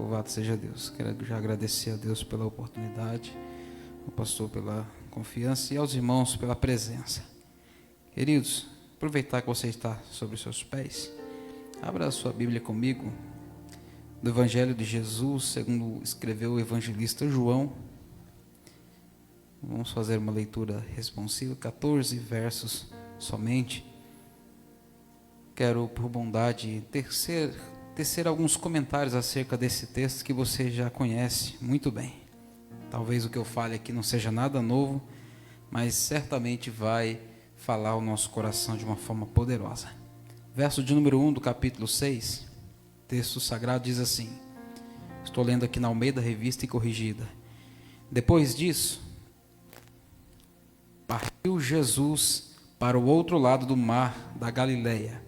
Louvado seja Deus. Quero já agradecer a Deus pela oportunidade, ao pastor pela confiança e aos irmãos pela presença. Queridos, aproveitar que você está sobre os seus pés, abra a sua Bíblia comigo, do Evangelho de Jesus, segundo escreveu o evangelista João. Vamos fazer uma leitura responsiva, 14 versos somente. Quero, por bondade, tecer alguns comentários acerca desse texto que você já conhece muito bem. Talvez o que eu fale aqui não seja nada novo, mas certamente vai falar ao nosso coração de uma forma poderosa. Verso de número 1 do capítulo 6, texto sagrado diz assim, estou lendo aqui na Almeida Revista e Corrigida. Depois disso, partiu Jesus para o outro lado do mar da Galileia,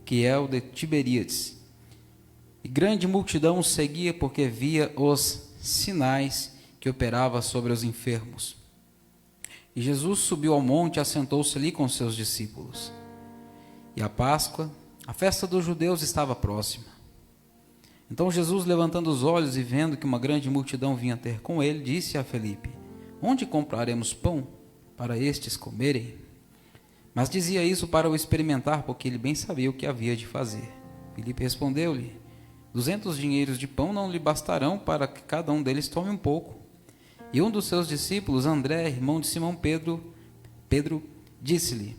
que é o de Tiberíades. E grande multidão o seguia porque via os sinais que operava sobre os enfermos. E Jesus subiu ao monte e assentou-se ali com seus discípulos. E a Páscoa, a festa dos judeus, estava próxima. Então Jesus, levantando os olhos e vendo que uma grande multidão vinha ter com ele, disse a Felipe: onde compraremos pão para estes comerem? Mas dizia isso para o experimentar, porque ele bem sabia o que havia de fazer. Felipe respondeu-lhe: 200 dinheiros de pão não lhe bastarão para que cada um deles tome um pouco. E um dos seus discípulos, André, irmão de Simão Pedro, disse-lhe: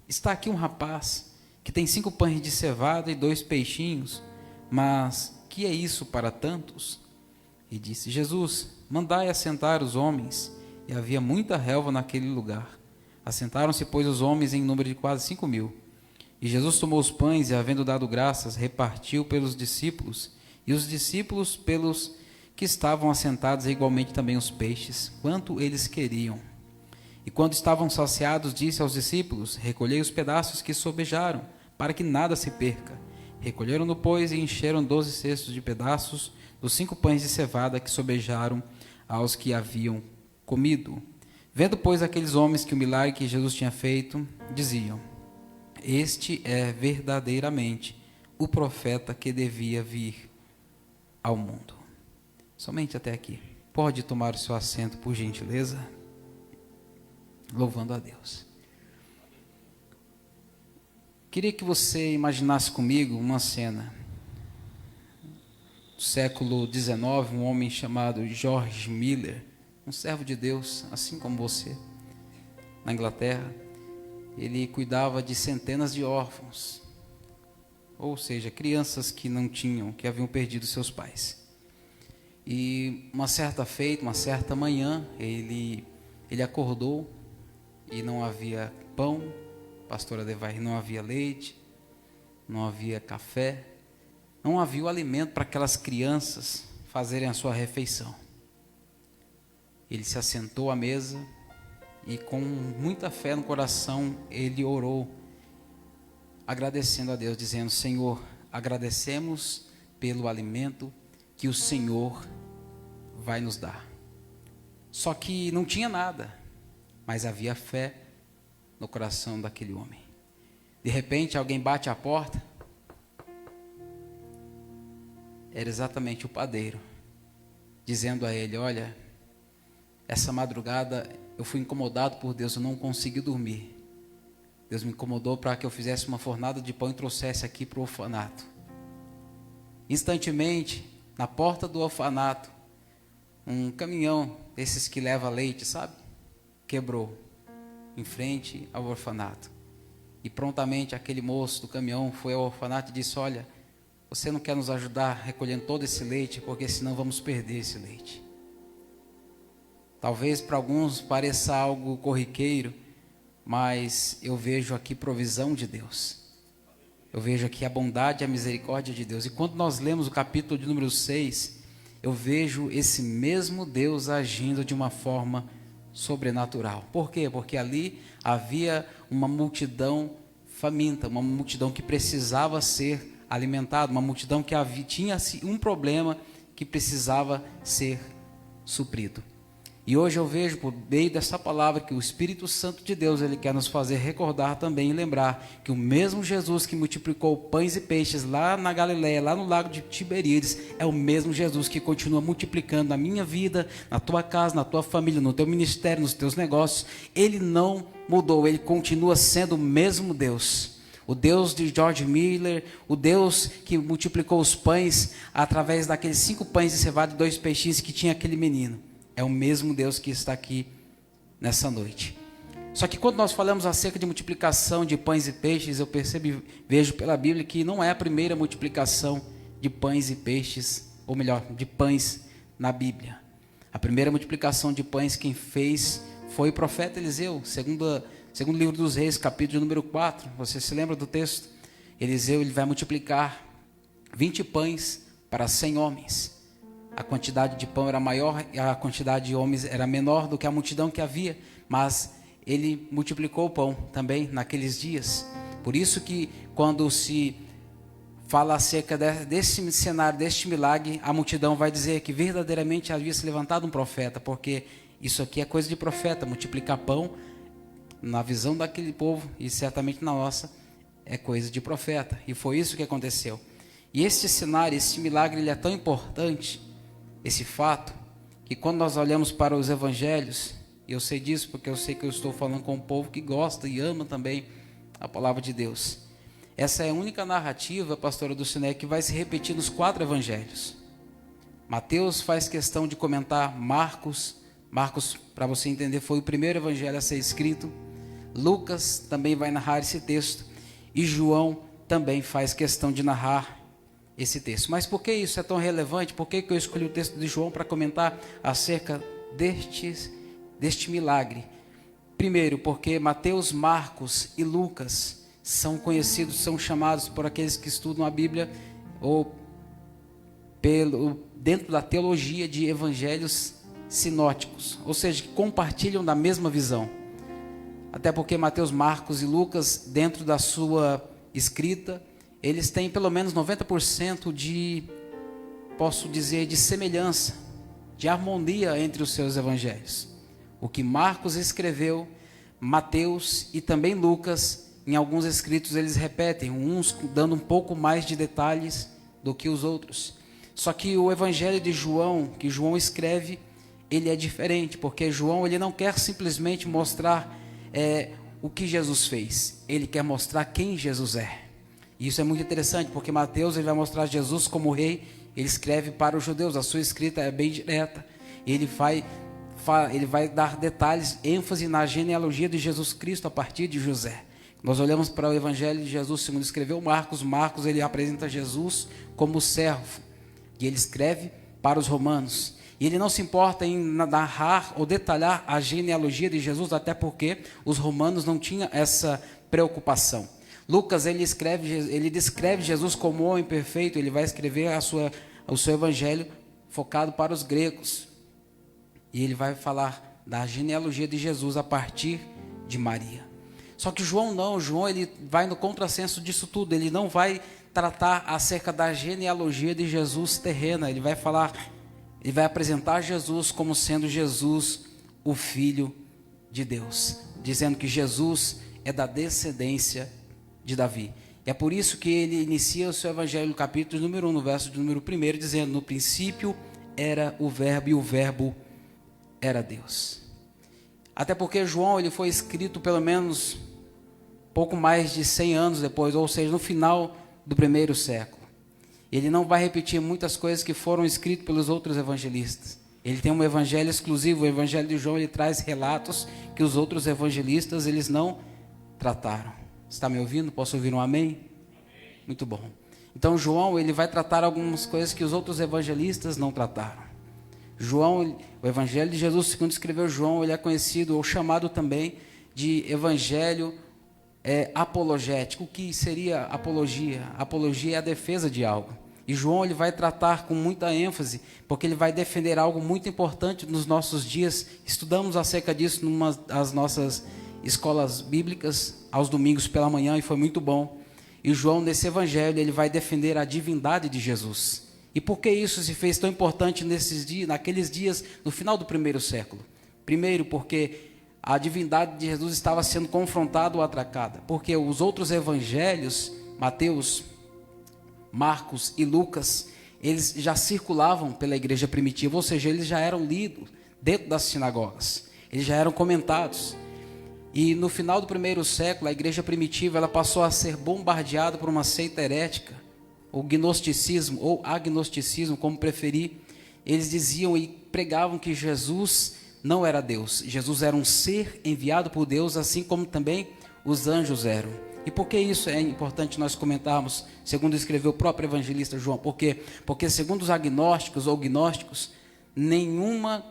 está aqui um rapaz que tem 5 pães de cevada e 2 peixinhos, mas que é isso para tantos? E disse Jesus: mandai assentar os homens. E havia muita relva naquele lugar. Assentaram-se, pois, os homens em número de quase 5.000. E Jesus tomou os pães e, havendo dado graças, repartiu pelos discípulos, e os discípulos pelos que estavam assentados, e igualmente também os peixes, quanto eles queriam. E quando estavam saciados, disse aos discípulos: recolhei os pedaços que sobejaram, para que nada se perca. Recolheram-no, pois, e encheram 12 cestos de pedaços dos 5 pães de cevada que sobejaram aos que haviam comido. Vendo, pois, aqueles homens que o milagre que Jesus tinha feito, diziam: este é verdadeiramente o profeta que devia vir ao mundo. Somente até aqui. Pode tomar o seu assento, por gentileza? Louvando a Deus. Queria que você imaginasse comigo uma cena. Do século XIX, um homem chamado George Miller, um servo de Deus, assim como você, na Inglaterra. Ele cuidava de centenas de órfãos, ou seja, crianças que não tinham, que haviam perdido seus pais. E uma certa feita, uma certa manhã, ele acordou e não havia pão, pastora Devai, não havia leite, não havia café, não havia o alimento para aquelas crianças fazerem a sua refeição. Ele se assentou à mesa e, com muita fé no coração, ele orou, agradecendo a Deus, dizendo: Senhor, agradecemos pelo alimento que o Senhor vai nos dar. Só que não tinha nada, mas havia fé no coração daquele homem. De repente, alguém bate à porta. Era exatamente o padeiro, dizendo a ele: olha, essa madrugada eu fui incomodado por Deus, eu não consegui dormir. Deus me incomodou para que eu fizesse uma fornada de pão e trouxesse aqui para o orfanato. Instantemente, na porta do orfanato, um caminhão desses que leva leite, sabe? Quebrou em frente ao orfanato. E prontamente aquele moço do caminhão foi ao orfanato e disse: olha, você não quer nos ajudar recolhendo todo esse leite, porque senão vamos perder esse leite. Talvez para alguns pareça algo corriqueiro, mas eu vejo aqui provisão de Deus. Eu vejo aqui a bondade e a misericórdia de Deus. E quando nós lemos o capítulo de número 6, eu vejo esse mesmo Deus agindo de uma forma sobrenatural. Por quê? Porque ali havia uma multidão faminta, uma multidão que precisava ser alimentada, uma multidão que tinha um problema que precisava ser suprido. E hoje eu vejo, por meio dessa palavra, que o Espírito Santo de Deus, ele quer nos fazer recordar também e lembrar que o mesmo Jesus que multiplicou pães e peixes lá na Galileia, lá no lago de Tiberíades, é o mesmo Jesus que continua multiplicando na minha vida, na tua casa, na tua família, no teu ministério, nos teus negócios. Ele não mudou, ele continua sendo o mesmo Deus. O Deus de George Miller, o Deus que multiplicou os pães através daqueles 5 pães de cevada e 2 peixinhos que tinha aquele menino. É o mesmo Deus que está aqui nessa noite. Só que quando nós falamos acerca de multiplicação de pães e peixes, eu vejo pela Bíblia que não é a primeira multiplicação de pães e peixes, ou melhor, de pães na Bíblia. A primeira multiplicação de pães quem fez foi o profeta Eliseu, segundo livro dos Reis, capítulo número 4. Você se lembra do texto? Eliseu, ele vai multiplicar 20 pães para 100 homens. A quantidade de pão era maior e a quantidade de homens era menor do que a multidão que havia, mas ele multiplicou o pão também naqueles dias. Por isso que quando se fala acerca desse cenário, deste milagre, a multidão vai dizer que verdadeiramente havia se levantado um profeta, porque isso aqui é coisa de profeta, multiplicar pão na visão daquele povo e certamente na nossa é coisa de profeta. E foi isso que aconteceu. E este cenário, esse milagre, ele é tão importante, esse fato, que quando nós olhamos para os evangelhos, e eu sei disso porque eu sei que eu estou falando com um povo que gosta e ama também a palavra de Deus. Essa é a única narrativa, pastora Dulcinea, que vai se repetir nos 4 evangelhos. Mateus faz questão de comentar Marcos, para você entender, foi o primeiro evangelho a ser escrito. Lucas também vai narrar esse texto, e João também faz questão de narrar esse texto. Mas por que isso é tão relevante? Por que eu escolhi o texto de João para comentar acerca deste milagre? Primeiro, porque Mateus, Marcos e Lucas são conhecidos, são chamados por aqueles que estudam a Bíblia, ou dentro da teologia de evangelhos sinóticos, ou seja, que compartilham da mesma visão. Até porque Mateus, Marcos e Lucas, dentro da sua escrita, eles têm pelo menos 90% de semelhança, de harmonia entre os seus evangelhos. O que Marcos escreveu, Mateus e também Lucas, em alguns escritos eles repetem, uns dando um pouco mais de detalhes do que os outros. Só que o evangelho de João, que João escreve, ele é diferente, porque João ele não quer simplesmente mostrar o que Jesus fez, ele quer mostrar quem Jesus é. E isso é muito interessante, porque Mateus ele vai mostrar Jesus como rei, ele escreve para os judeus, a sua escrita é bem direta, ele vai dar detalhes, ênfase na genealogia de Jesus Cristo a partir de José. Nós olhamos para o evangelho de Jesus, segundo escreveu Marcos ele apresenta Jesus como servo, e ele escreve para os romanos. E ele não se importa em narrar ou detalhar a genealogia de Jesus, até porque os romanos não tinham essa preocupação. Lucas, ele descreve Jesus como homem perfeito, ele vai escrever o seu evangelho focado para os gregos. E ele vai falar da genealogia de Jesus a partir de Maria. Só que João não, João ele vai no contrassenso disso tudo, ele não vai tratar acerca da genealogia de Jesus terrena, ele vai apresentar Jesus como sendo Jesus, o Filho de Deus, dizendo que Jesus é da descendência de Davi. E é por isso que ele inicia o seu evangelho no capítulo número 1, no verso de número 1, dizendo: no princípio era o verbo e o verbo era Deus. Até porque João ele foi escrito pelo menos pouco mais de 100 anos depois, ou seja, no final do 1º século. Ele não vai repetir muitas coisas que foram escritas pelos outros evangelistas. Ele tem um evangelho exclusivo, o evangelho de João ele traz relatos que os outros evangelistas eles não trataram. Está me ouvindo? Posso ouvir um amém? Amém. Muito bom. Então João ele vai tratar algumas coisas que os outros evangelistas não trataram. João, o evangelho de Jesus, segundo escreveu João, ele é conhecido ou chamado também de evangelho apologético. O que seria apologia? Apologia é a defesa de algo. E João ele vai tratar com muita ênfase, porque ele vai defender algo muito importante nos nossos dias. Estudamos acerca disso numa das nossas escolas bíblicas, aos domingos pela manhã, e foi muito bom. E João, nesse evangelho, ele vai defender a divindade de Jesus. E por que isso se fez tão importante naqueles dias, no final do 1º século? Primeiro, porque a divindade de Jesus estava sendo confrontada ou atracada. Porque os outros evangelhos, Mateus, Marcos e Lucas, eles já circulavam pela igreja primitiva, ou seja, eles já eram lidos dentro das sinagogas, eles já eram comentados. E no final do primeiro século, a igreja primitiva ela passou a ser bombardeada por uma seita herética, o gnosticismo ou agnosticismo, como preferir. Eles diziam e pregavam que Jesus não era Deus, Jesus era um ser enviado por Deus, assim como também os anjos eram. E por que isso é importante nós comentarmos, segundo escreveu o próprio evangelista João? Por quê? Porque segundo os agnósticos ou gnósticos, nenhuma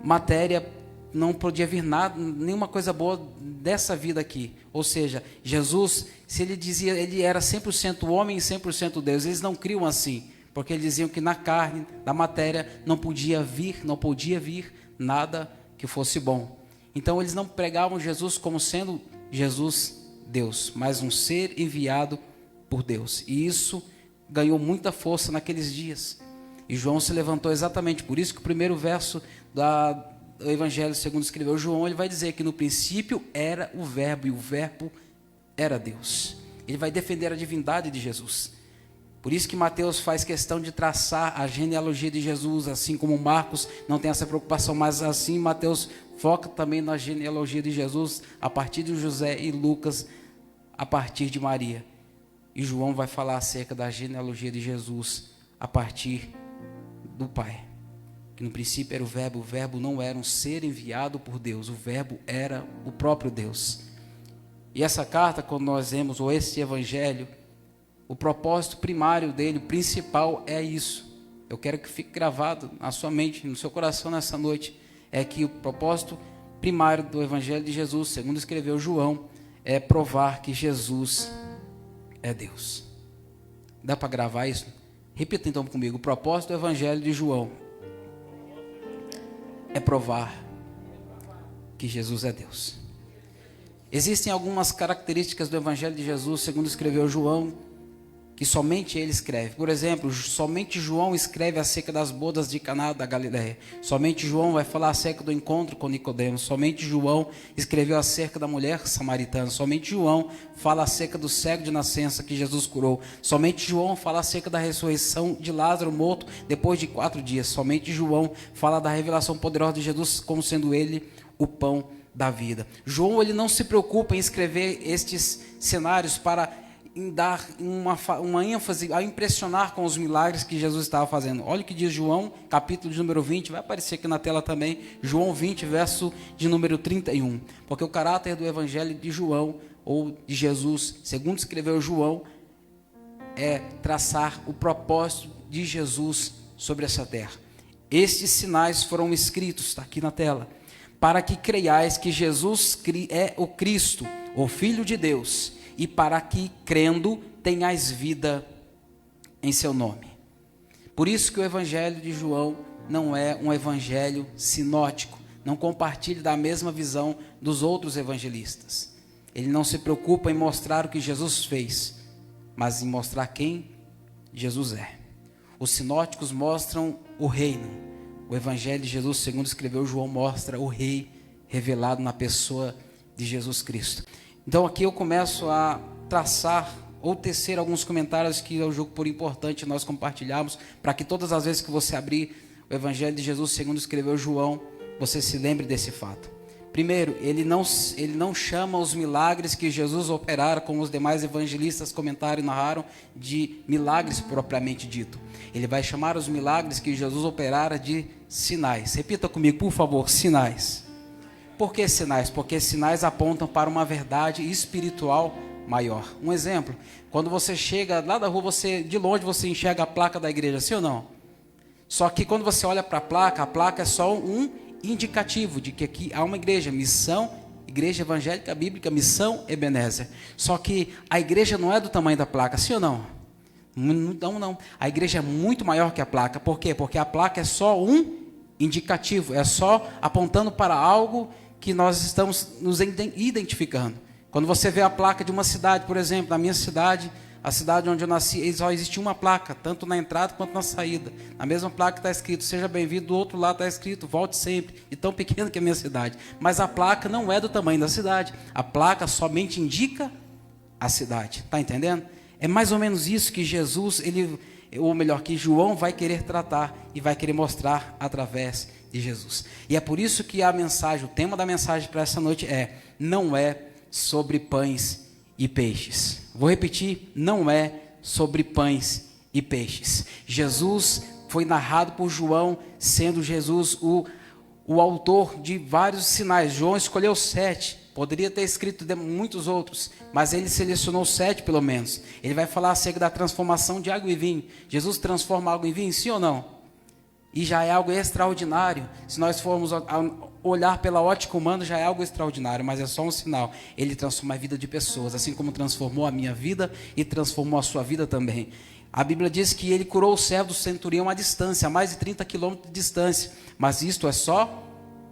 matéria não podia vir nada, nenhuma coisa boa dessa vida aqui. Ou seja, Jesus, se ele dizia, ele era 100% homem e 100% Deus, eles não criam assim, porque eles diziam que na carne, na matéria, não podia vir nada que fosse bom. Então eles não pregavam Jesus como sendo Jesus Deus, mas um ser enviado por Deus. E isso ganhou muita força naqueles dias. E João se levantou exatamente por isso que o primeiro verso do Evangelho segundo escreveu João, ele vai dizer que no princípio era o verbo, e o verbo era Deus. Ele vai defender a divindade de Jesus. Por isso que Mateus faz questão de traçar a genealogia de Jesus, assim como Marcos não tem essa preocupação, mas assim Mateus foca também na genealogia de Jesus, a partir de José, e Lucas a partir de Maria. E João vai falar acerca da genealogia de Jesus a partir do Pai. Que no princípio era o verbo não era um ser enviado por Deus, o verbo era o próprio Deus. E essa carta, quando nós vemos, ou esse evangelho, o propósito primário dele, o principal é isso. Eu quero que fique gravado na sua mente, no seu coração nessa noite, é que o propósito primário do evangelho de Jesus, segundo escreveu João, é provar que Jesus é Deus. Dá para gravar isso? Repita então comigo, o propósito do evangelho de João é provar que Jesus é Deus. Existem algumas características do evangelho de Jesus, segundo escreveu João, que somente ele escreve. Por exemplo, somente João escreve acerca das bodas de Caná da Galileia. Somente João vai falar acerca do encontro com Nicodemo. Somente João escreveu acerca da mulher samaritana. Somente João fala acerca do cego de nascença que Jesus curou. Somente João fala acerca da ressurreição de Lázaro morto depois de 4 dias. Somente João fala da revelação poderosa de Jesus como sendo ele o pão da vida. João ele não se preocupa em escrever estes cenários para dar uma ênfase a impressionar com os milagres que Jesus estava fazendo. Olha o que diz João, capítulo de número 20, vai aparecer aqui na tela também, João 20, verso de número 31. Porque o caráter do evangelho de João, ou de Jesus, segundo escreveu João, é traçar o propósito de Jesus sobre essa terra. Estes sinais foram escritos, está aqui na tela, para que creiais que Jesus é o Cristo, o Filho de Deus, e para que, crendo, tenhais vida em seu nome. Por isso que o evangelho de João não é um evangelho sinótico, não compartilha da mesma visão dos outros evangelistas. Ele não se preocupa em mostrar o que Jesus fez, mas em mostrar quem Jesus é. Os sinóticos mostram o reino. O evangelho de Jesus, segundo escreveu João, mostra o rei revelado na pessoa de Jesus Cristo. Então aqui eu começo a traçar ou tecer alguns comentários que eu julgo por importante nós compartilharmos, para que todas as vezes que você abrir o evangelho de Jesus, segundo escreveu João, você se lembre desse fato. Primeiro, ele não chama os milagres que Jesus operara, como os demais evangelistas comentaram e narraram, de milagres propriamente dito. Ele vai chamar os milagres que Jesus operara de sinais. Repita comigo, por favor, sinais. Por que sinais? Porque sinais apontam para uma verdade espiritual maior. Um exemplo, quando você chega lá da rua, de longe você enxerga a placa da igreja, sim ou não? Só que quando você olha para a placa é só um indicativo de que aqui há uma igreja, missão, igreja evangélica bíblica, missão Ebenezer. Só que a igreja não é do tamanho da placa, sim ou não? Não. A igreja é muito maior que a placa. Por quê? Porque a placa é só um indicativo, é só apontando para algo que nós estamos nos identificando. Quando você vê a placa de uma cidade, por exemplo, na minha cidade, a cidade onde eu nasci, só existia uma placa, tanto na entrada quanto na saída. Na mesma placa está escrito, seja bem-vindo, do outro lado está escrito, volte sempre. E tão pequeno que é a minha cidade. Mas a placa não é do tamanho da cidade. A placa somente indica a cidade. Está entendendo? É mais ou menos isso que Jesus, ou melhor, que João vai querer tratar e vai querer mostrar através de Jesus. E é por isso que a mensagem, o tema da mensagem para essa noite não é sobre pães e peixes. Vou repetir, não é sobre pães e peixes. Jesus foi narrado por João, sendo Jesus o autor de vários sinais. João escolheu 7. Poderia ter escrito muitos outros, mas ele selecionou 7 pelo menos. Ele vai falar acerca da transformação de água em vinho. Jesus transforma água em vinho, sim ou não? E já é algo extraordinário. Se nós formos olhar pela ótica humana, já é algo extraordinário, mas é só um sinal. Ele transforma a vida de pessoas, assim como transformou a minha vida e transformou a sua vida também. A Bíblia diz que ele curou o servo do centurião à distância, a mais de 30 quilômetros de distância. Mas isto é só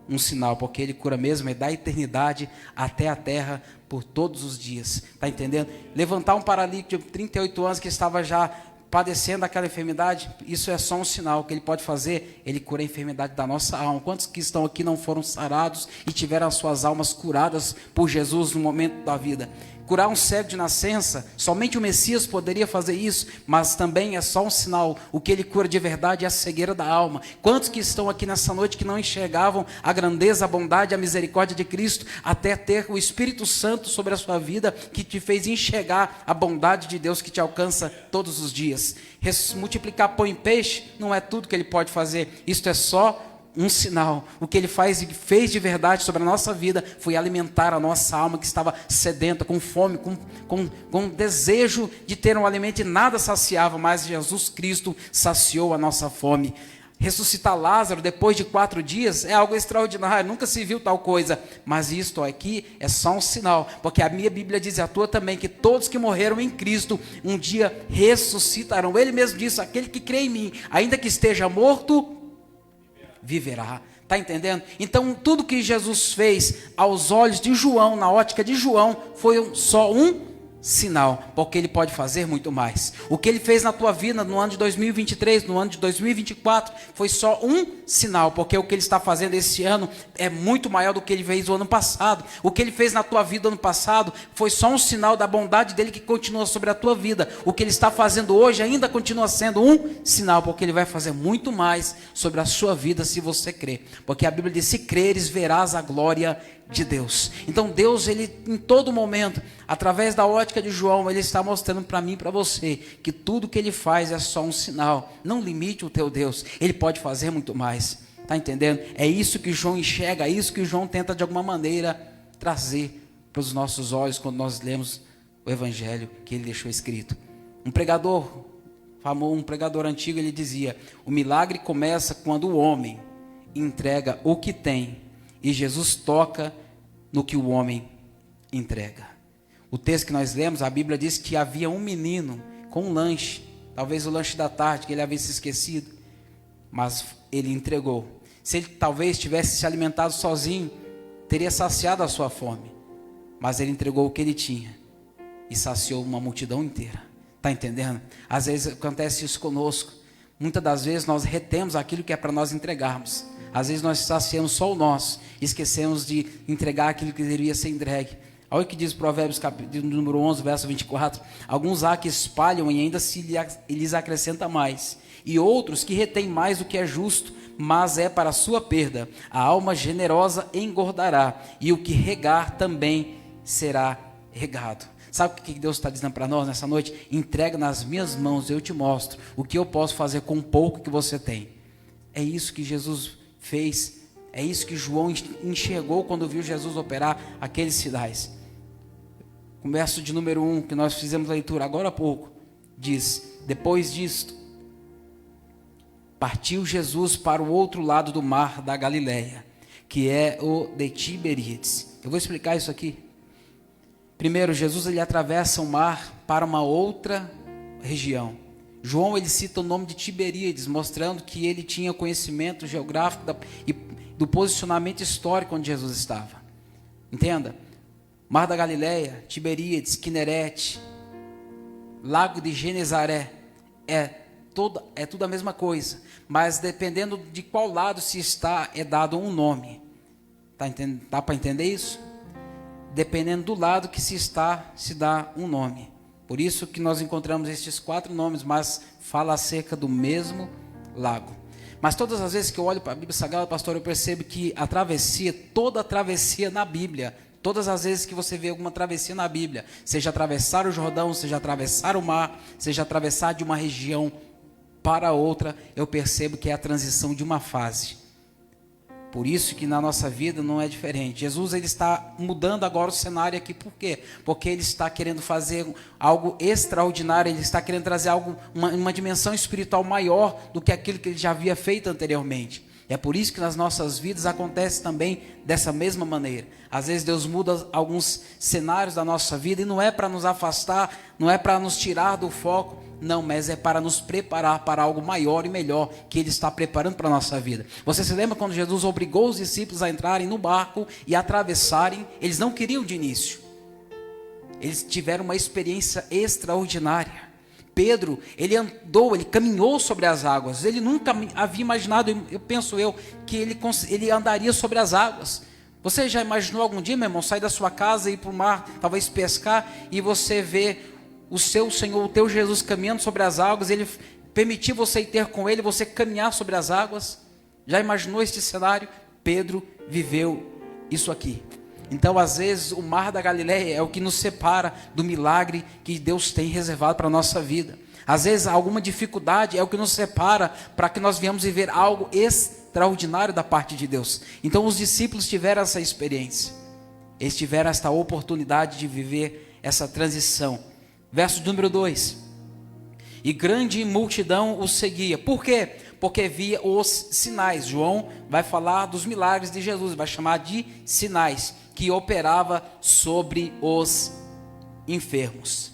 um sinal, porque ele cura mesmo é da eternidade até a terra por todos os dias. Está entendendo? Levantar um paralítico de 38 anos que estava já padecendo daquela enfermidade, isso é só um sinal. Que ele pode fazer, ele cura a enfermidade da nossa alma. Quantos que estão aqui não foram sarados e tiveram as suas almas curadas por Jesus no momento da vida? Curar um cego de nascença, somente o Messias poderia fazer isso, mas também é só um sinal. O que ele cura de verdade é a cegueira da alma. Quantos que estão aqui nessa noite que não enxergavam a grandeza, a bondade, a misericórdia de Cristo, até ter o Espírito Santo sobre a sua vida, que te fez enxergar a bondade de Deus que te alcança todos os dias? Multiplicar pão e peixe não é tudo que ele pode fazer. Isto é só um sinal. O que ele fez de verdade sobre a nossa vida foi alimentar a nossa alma que estava sedenta, com fome, com desejo de ter um alimento e nada saciava, mas Jesus Cristo saciou a nossa fome. Ressuscitar Lázaro depois de 4 dias é algo extraordinário, nunca se viu tal coisa, mas isto aqui é só um sinal, porque a minha Bíblia diz, a tua também, que todos que morreram em Cristo um dia ressuscitarão. Ele mesmo disse, aquele que crê em mim, ainda que esteja morto, viverá. Está entendendo? Então tudo que Jesus fez aos olhos de João, na ótica de João, foi só um sinal, porque ele pode fazer muito mais. O que ele fez na tua vida no ano de 2023, no ano de 2024, foi só um sinal, porque o que ele está fazendo esse ano é muito maior do que ele fez o ano passado. O que ele fez na tua vida ano passado foi só um sinal da bondade dele que continua sobre a tua vida. O que ele está fazendo hoje ainda continua sendo um sinal, porque ele vai fazer muito mais sobre a sua vida se você crer, porque a Bíblia diz, se creres verás a glória de Deus. Então Deus, ele em todo momento, através da ótica de João, ele está mostrando para mim e para você, que tudo que ele faz é só um sinal. Não limite o teu Deus, ele pode fazer muito mais. Está entendendo? É isso que João enxerga, é isso que João tenta de alguma maneira trazer para os nossos olhos quando nós lemos o evangelho que ele deixou escrito. Um pregador antigo, ele dizia, o milagre começa quando o homem entrega o que tem e Jesus toca no que o homem entrega. O texto que nós lemos, a Bíblia diz que havia um menino com um lanche, talvez o lanche da tarde, que ele havia se esquecido, mas ele entregou. Se ele talvez tivesse se alimentado sozinho, teria saciado a sua fome, mas ele entregou o que ele tinha e saciou uma multidão inteira. Está entendendo? Às vezes acontece isso conosco. Muitas das vezes nós retemos aquilo que é para nós entregarmos. Às vezes nós saciamos só o nosso, esquecemos de entregar aquilo que deveria ser entregue. Olha o que diz Provérbios capítulo número 11, verso 24. Alguns há que espalham e ainda lhes acrescenta mais, e outros que retêm mais do que é justo, mas é para a sua perda. A alma generosa engordará, e o que regar também será regado. Sabe o que Deus está dizendo para nós nessa noite? Entrega nas minhas mãos, eu te mostro o que eu posso fazer com o pouco que você tem. É isso que Jesus fez, é isso que João enxergou quando viu Jesus operar aqueles sinais. O verso de número 1, que nós fizemos a leitura agora há pouco, diz, depois disto, partiu Jesus para o outro lado do mar da Galileia, que é o de Tiberíades. Eu vou explicar isso aqui. Primeiro, Jesus ele atravessa o mar para uma outra região. João ele cita o nome de Tiberíades, mostrando que ele tinha conhecimento geográfico e do posicionamento histórico onde Jesus estava. Entenda, Mar da Galileia, Tiberíades, Quinerete, Lago de Genezaré, é tudo a mesma coisa, mas dependendo de qual lado se está, é dado um nome. Dá para entender isso? Dependendo do lado que se está, se dá um nome. Por isso que nós encontramos estes 4 nomes, mas fala acerca do mesmo lago. Mas todas as vezes que eu olho para a Bíblia Sagrada, pastor, eu percebo que a travessia, toda a travessia na Bíblia, todas as vezes que você vê alguma travessia na Bíblia, seja atravessar o Jordão, seja atravessar o mar, seja atravessar de uma região para outra, eu percebo que é a transição de uma fase. Por isso que na nossa vida não é diferente. Jesus, ele está mudando agora o cenário aqui. Por quê? Porque ele está querendo fazer algo extraordinário. Ele está querendo trazer algo, uma dimensão espiritual maior do que aquilo que ele já havia feito anteriormente. É por isso que nas nossas vidas acontece também dessa mesma maneira. Às vezes Deus muda alguns cenários da nossa vida e não é para nos afastar, não é para nos tirar do foco, não, mas é para nos preparar para algo maior e melhor que Ele está preparando para a nossa vida. Você se lembra quando Jesus obrigou os discípulos a entrarem no barco e atravessarem? Eles não queriam de início. Eles tiveram uma experiência extraordinária. Pedro, ele caminhou sobre as águas. Ele nunca havia imaginado, que ele andaria sobre as águas. Você já imaginou algum dia, meu irmão, sair da sua casa e ir para o mar, talvez pescar, e você ver o seu Senhor, o teu Jesus caminhando sobre as águas, ele permitir você ir ter com ele, você caminhar sobre as águas? Já imaginou este cenário? Pedro viveu isso aqui. Então, às vezes, o mar da Galileia é o que nos separa do milagre que Deus tem reservado para a nossa vida. Às vezes, alguma dificuldade é o que nos separa para que nós venhamos viver algo extraordinário da parte de Deus. Então, os discípulos tiveram essa experiência. Eles tiveram esta oportunidade de viver essa transição. Verso número 2. E grande multidão os seguia. Por quê? Porque via os sinais. João vai falar dos milagres de Jesus, vai chamar de sinais, que operava sobre os enfermos.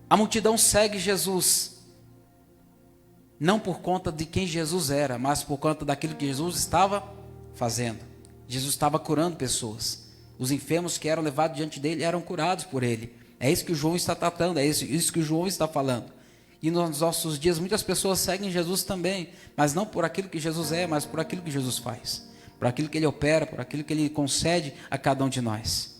A multidão segue Jesus, não por conta de quem Jesus era, mas por conta daquilo que Jesus estava fazendo. Jesus estava curando pessoas. Os enfermos que eram levados diante dele eram curados por ele. É isso que o João está tratando, é isso que o João está falando. E nos nossos dias muitas pessoas seguem Jesus também, mas não por aquilo que Jesus é, mas por aquilo que Jesus faz, por aquilo que ele opera, por aquilo que ele concede a cada um de nós.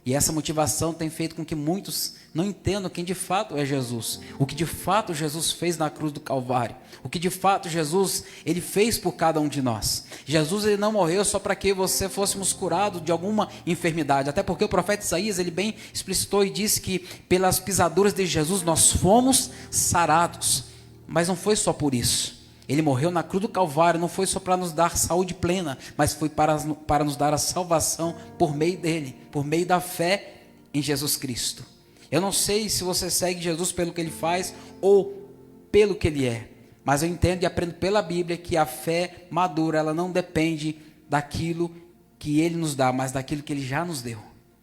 E essa motivação tem feito com que muitos não entendam quem de fato é Jesus, o que de fato Jesus fez na cruz do Calvário, o que de fato Jesus ele fez por cada um de nós. Jesus ele não morreu só para que você fôssemos curados de alguma enfermidade, até porque o profeta Isaías ele bem explicitou e disse que pelas pisaduras de Jesus nós fomos sarados, mas não foi só por isso. Ele morreu na cruz do Calvário, não foi só para nos dar saúde plena, mas foi para nos dar a salvação por meio dele, por meio da fé em Jesus Cristo. Eu não sei se você segue Jesus pelo que ele faz ou pelo que ele é, mas eu entendo e aprendo pela Bíblia que a fé madura, ela não depende daquilo que ele nos dá, mas daquilo que ele já nos deu.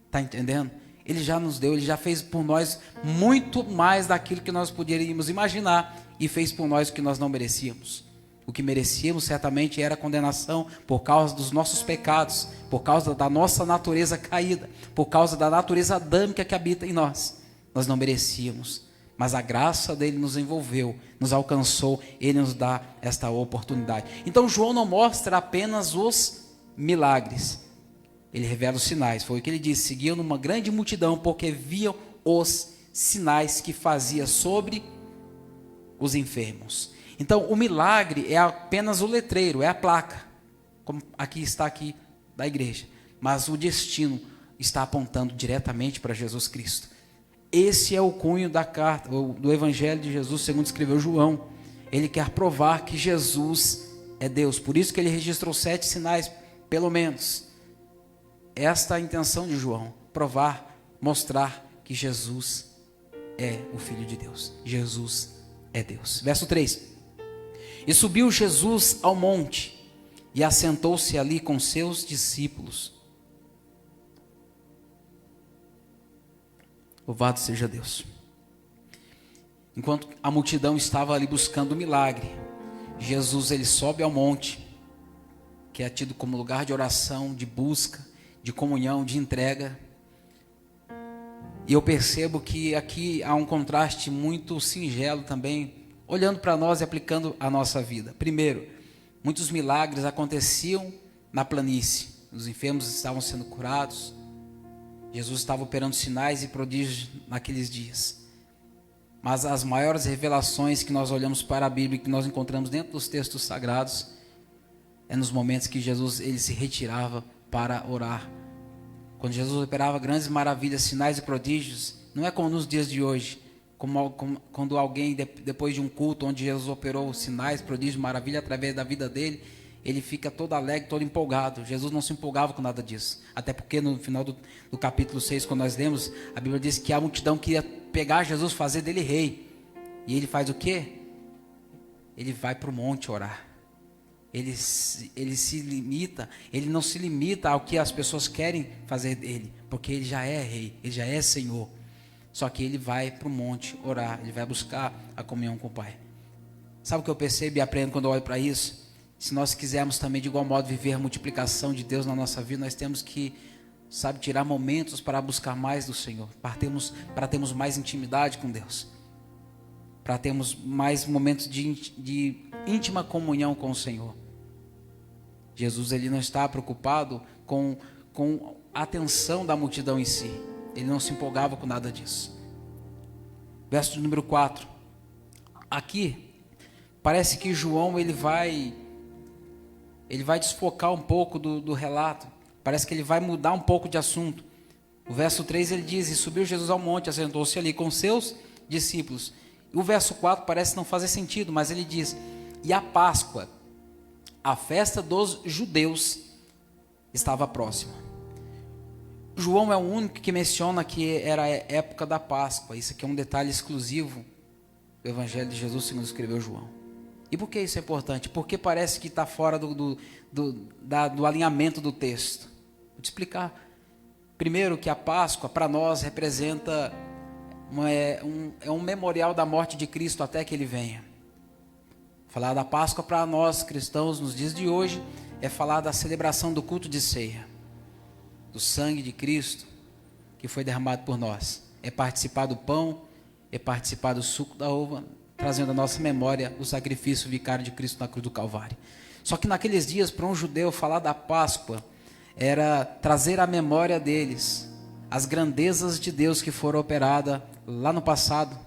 Está entendendo? Ele já nos deu, ele já fez por nós muito mais daquilo que nós poderíamos imaginar e fez por nós o que nós não merecíamos. O que merecíamos certamente era a condenação por causa dos nossos pecados, por causa da nossa natureza caída, por causa da natureza adâmica que habita em nós. Nós não merecíamos, mas a graça dele nos envolveu, nos alcançou, ele nos dá esta oportunidade. Então João não mostra apenas os milagres, ele revela os sinais. Foi o que ele disse: seguiam numa grande multidão porque viam os sinais que fazia sobre os enfermos. Então o milagre é apenas o letreiro, é a placa, como está aqui da igreja, mas o destino está apontando diretamente para Jesus Cristo. Esse é o cunho da carta, do Evangelho de Jesus, segundo escreveu João. Ele quer provar que Jesus é Deus, por isso que ele registrou 7 sinais, pelo menos. Esta é a intenção de João, provar, mostrar que Jesus é o Filho de Deus. Jesus é Deus. Verso 3. E subiu Jesus ao monte e assentou-se ali com seus discípulos. Louvado seja Deus. Enquanto a multidão estava ali buscando o milagre, Jesus ele sobe ao monte, que é tido como lugar de oração, de busca, de comunhão, de entrega. E eu percebo que aqui há um contraste muito singelo também, olhando para nós e aplicando a nossa vida. Primeiro, muitos milagres aconteciam na planície. Os enfermos estavam sendo curados. Jesus estava operando sinais e prodígios naqueles dias. Mas as maiores revelações que nós olhamos para a Bíblia, que nós encontramos dentro dos textos sagrados, é nos momentos que Jesus ele se retirava para orar. Quando Jesus operava grandes maravilhas, sinais e prodígios, não é como nos dias de hoje, como quando alguém, depois de um culto onde Jesus operou sinais, prodígios, maravilha através da vida dele, ele fica todo alegre, todo empolgado. Jesus não se empolgava com nada disso. Até porque no final do capítulo 6, quando nós lemos, a Bíblia diz que a multidão queria pegar Jesus, fazer dele rei. E ele faz o quê? Ele vai para o monte orar. Ele não se limita ao que as pessoas querem fazer dele, porque ele já é rei, ele já é Senhor. Só que ele vai para o monte orar, ele vai buscar a comunhão com o Pai. Sabe o que eu percebo e aprendo quando eu olho para isso? Se nós quisermos também de igual modo viver a multiplicação de Deus na nossa vida, nós temos que, tirar momentos para buscar mais do Senhor, para termos mais intimidade com Deus, para termos mais momentos de íntima comunhão com o Senhor. Jesus ele não está preocupado com a atenção da multidão em si. Ele não se empolgava com nada disso. Verso número 4. Aqui, parece que João ele vai desfocar um pouco do relato. Parece que ele vai mudar um pouco de assunto. O verso 3 ele diz: e subiu Jesus ao monte, assentou-se ali com seus discípulos. E o verso 4 parece não fazer sentido, mas ele diz: e a Páscoa, a festa dos judeus, estava próxima. João é o único que menciona que era a época da Páscoa. Isso aqui é um detalhe exclusivo do Evangelho de Jesus, segundo escreveu João. E por que isso é importante? Porque parece que está fora do alinhamento do texto. Vou te explicar. Primeiro que a Páscoa para nós representa um memorial da morte de Cristo até que Ele venha. Falar da Páscoa para nós cristãos nos dias de hoje é falar da celebração do culto de ceia, do sangue de Cristo que foi derramado por nós. É participar do pão, é participar do suco da uva, trazendo à nossa memória o sacrifício vicário de Cristo na cruz do Calvário. Só que naqueles dias, para um judeu, falar da Páscoa era trazer à memória deles as grandezas de Deus que foram operadas lá no passado.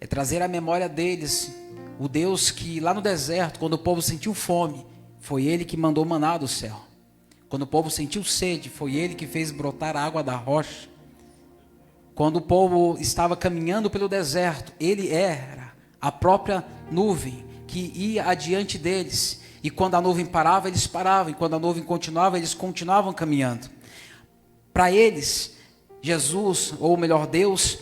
É trazer à memória deles o Deus que lá no deserto, quando o povo sentiu fome, foi Ele que mandou maná do céu. Quando o povo sentiu sede, foi Ele que fez brotar a água da rocha. Quando o povo estava caminhando pelo deserto, Ele era a própria nuvem que ia adiante deles. E quando a nuvem parava, eles paravam. E quando a nuvem continuava, eles continuavam caminhando. Para eles, Jesus, ou melhor, Deus,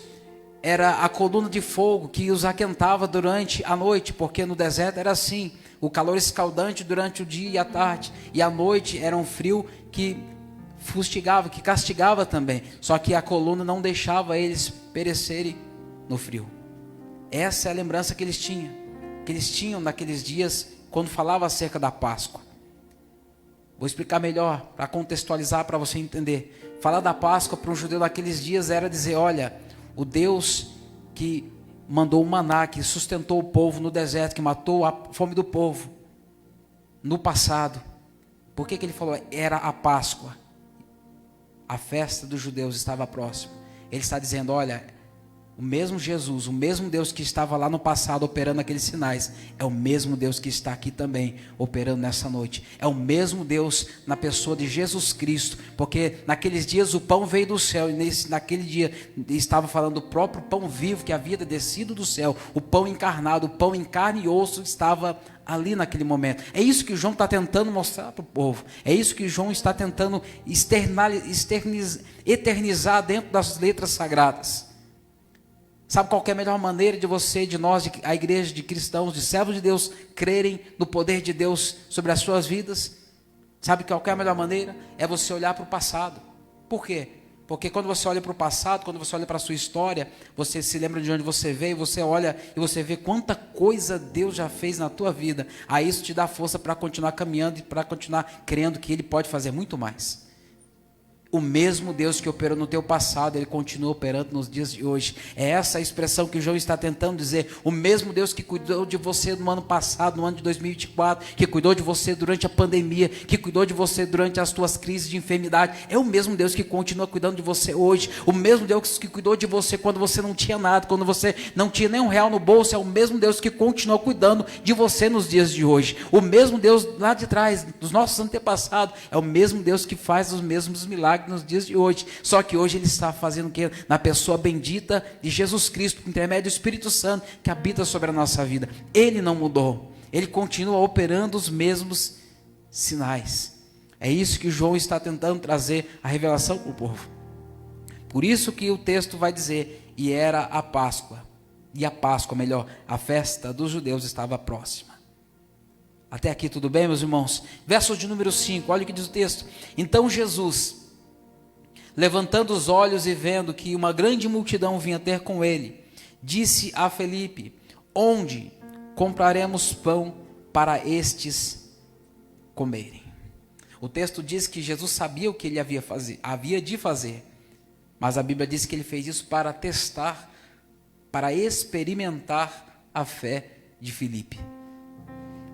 era a coluna de fogo que os aquentava durante a noite, porque no deserto era assim, o calor escaldante durante o dia e a tarde, e a noite era um frio que fustigava, que castigava também, só que a coluna não deixava eles perecerem no frio. Essa é a lembrança que eles tinham naqueles dias, quando falava acerca da Páscoa. Vou explicar melhor, para contextualizar, para você entender. Falar da Páscoa para um judeu naqueles dias era dizer: olha, o Deus que mandou o maná, que sustentou o povo no deserto, que matou a fome do povo no passado. Por que ele falou? Era a Páscoa. A festa dos judeus estava próxima. Ele está dizendo: olha, o mesmo Jesus, o mesmo Deus que estava lá no passado operando aqueles sinais, é o mesmo Deus que está aqui também operando nessa noite. É o mesmo Deus na pessoa de Jesus Cristo, porque naqueles dias o pão veio do céu, e naquele dia estava falando do próprio pão vivo que havia descido do céu, o pão encarnado, o pão em carne e osso estava ali naquele momento. É isso que João está tentando mostrar para o povo. É isso que João está tentando eternizar dentro das letras sagradas. Sabe qual que é a melhor maneira de você, de nós, a igreja de cristãos, de servos de Deus, crerem no poder de Deus sobre as suas vidas? Sabe qual que é a melhor maneira? É você olhar para o passado. Por quê? Porque quando você olha para o passado, quando você olha para a sua história, você se lembra de onde você veio, você olha e você vê quanta coisa Deus já fez na tua vida. Aí isso te dá força para continuar caminhando e para continuar crendo que Ele pode fazer muito mais. O mesmo Deus que operou no teu passado, Ele continua operando nos dias de hoje. É essa a expressão que o João está tentando dizer. O mesmo Deus que cuidou de você no ano passado, no ano de 2024, que cuidou de você durante a pandemia, que cuidou de você durante as tuas crises de enfermidade, é o mesmo Deus que continua cuidando de você hoje. O mesmo Deus que cuidou de você quando você não tinha nada, quando você não tinha nem R$1 no bolso, é o mesmo Deus que continua cuidando de você nos dias de hoje. O mesmo Deus lá de trás, dos nossos antepassados, é o mesmo Deus que faz os mesmos milagres nos dias de hoje, só que hoje Ele está fazendo o que? Na pessoa bendita de Jesus Cristo, por intermédio do Espírito Santo, que habita sobre a nossa vida. Ele não mudou, Ele continua operando os mesmos sinais. É isso que João está tentando trazer a revelação para o povo. Por isso que o texto vai dizer, e era a Páscoa, melhor, a festa dos judeus estava próxima. Até aqui tudo bem, meus irmãos? Verso de número 5, olha o que diz o texto. Então Jesus, levantando os olhos e vendo que uma grande multidão vinha ter com ele, disse a Felipe: onde compraremos pão para estes comerem? O texto diz que Jesus sabia o que ele havia de fazer, mas a Bíblia diz que ele fez isso para testar, para experimentar a fé de Felipe.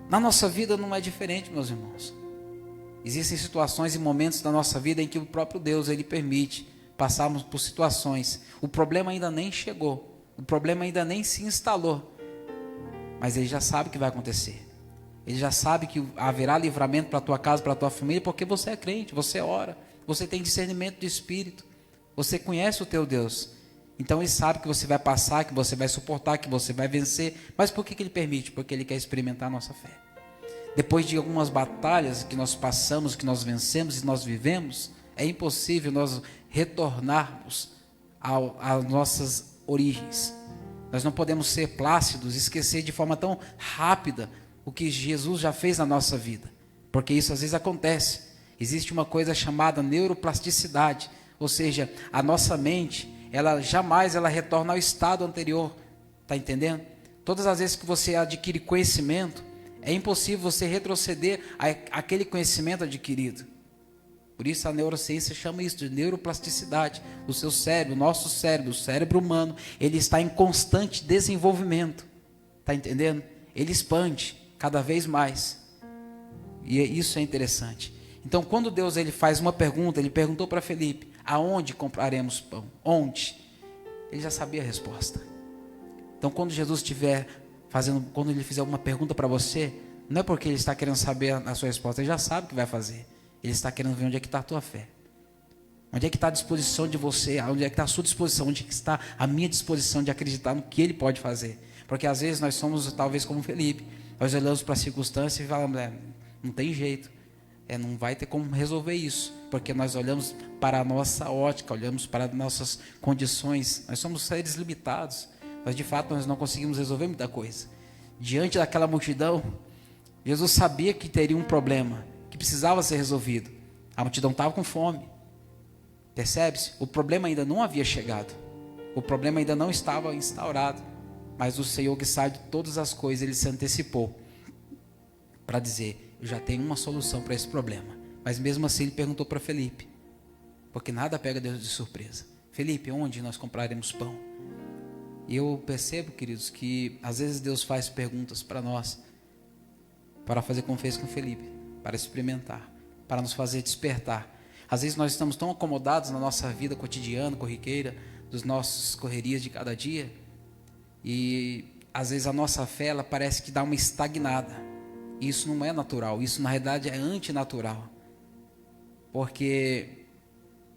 Na nossa vida não é diferente, meus irmãos. Existem situações e momentos da nossa vida em que o próprio Deus, Ele permite passarmos por situações. O problema ainda nem chegou, o problema ainda nem se instalou, mas Ele já sabe o que vai acontecer. Ele já sabe que haverá livramento para a tua casa, para a tua família, porque você é crente, você ora, você tem discernimento de espírito, você conhece o teu Deus. Então Ele sabe que você vai passar, que você vai suportar, que você vai vencer. Mas por que Ele permite? Porque Ele quer experimentar a nossa fé. Depois de algumas batalhas que nós passamos, que nós vencemos e nós vivemos, é impossível nós retornarmos às nossas origens. Nós não podemos ser plácidos, esquecer de forma tão rápida o que Jesus já fez na nossa vida. Porque isso às vezes acontece. Existe uma coisa chamada neuroplasticidade, ou seja, a nossa mente, ela jamais retorna ao estado anterior, está entendendo? Todas as vezes que você adquire conhecimento, é impossível você retroceder àquele conhecimento adquirido. Por isso a neurociência chama isso de neuroplasticidade. O seu cérebro, o nosso cérebro, o cérebro humano, ele está em constante desenvolvimento, está entendendo? Ele expande cada vez mais, e isso é interessante. Então quando Deus ele faz uma pergunta, Ele perguntou para Felipe: aonde compraremos pão? Onde? Ele já sabia a resposta. Então quando Jesus quando Ele fizer uma pergunta para você, não é porque Ele está querendo saber a sua resposta, Ele já sabe o que vai fazer. Ele está querendo ver onde é que está a tua fé. Onde é que está a disposição de você, onde é que está a sua disposição, onde é que está a minha disposição de acreditar no que Ele pode fazer. Porque às vezes nós somos talvez como Felipe, nós olhamos para a circunstância e falamos: não tem jeito. Não vai ter como resolver isso, porque nós olhamos para a nossa ótica, olhamos para as nossas condições, nós somos seres limitados, mas de fato nós não conseguimos resolver muita coisa. Diante daquela multidão, Jesus sabia que teria um problema, que precisava ser resolvido. A multidão estava com fome, percebe-se? O problema ainda não havia chegado, o problema ainda não estava instaurado, mas o Senhor que sabe de todas as coisas, Ele se antecipou para dizer: eu já tenho uma solução para esse problema. Mas mesmo assim Ele perguntou para Felipe, porque nada pega Deus de surpresa: Felipe, onde nós compraremos pão? E eu percebo, queridos, que às vezes Deus faz perguntas para nós, para fazer como fez com Felipe, para experimentar, para nos fazer despertar. Às vezes nós estamos tão acomodados na nossa vida cotidiana, corriqueira, dos nossos correrias de cada dia, e às vezes a nossa fé ela parece que dá uma estagnada. Isso não é natural, isso na realidade é antinatural, porque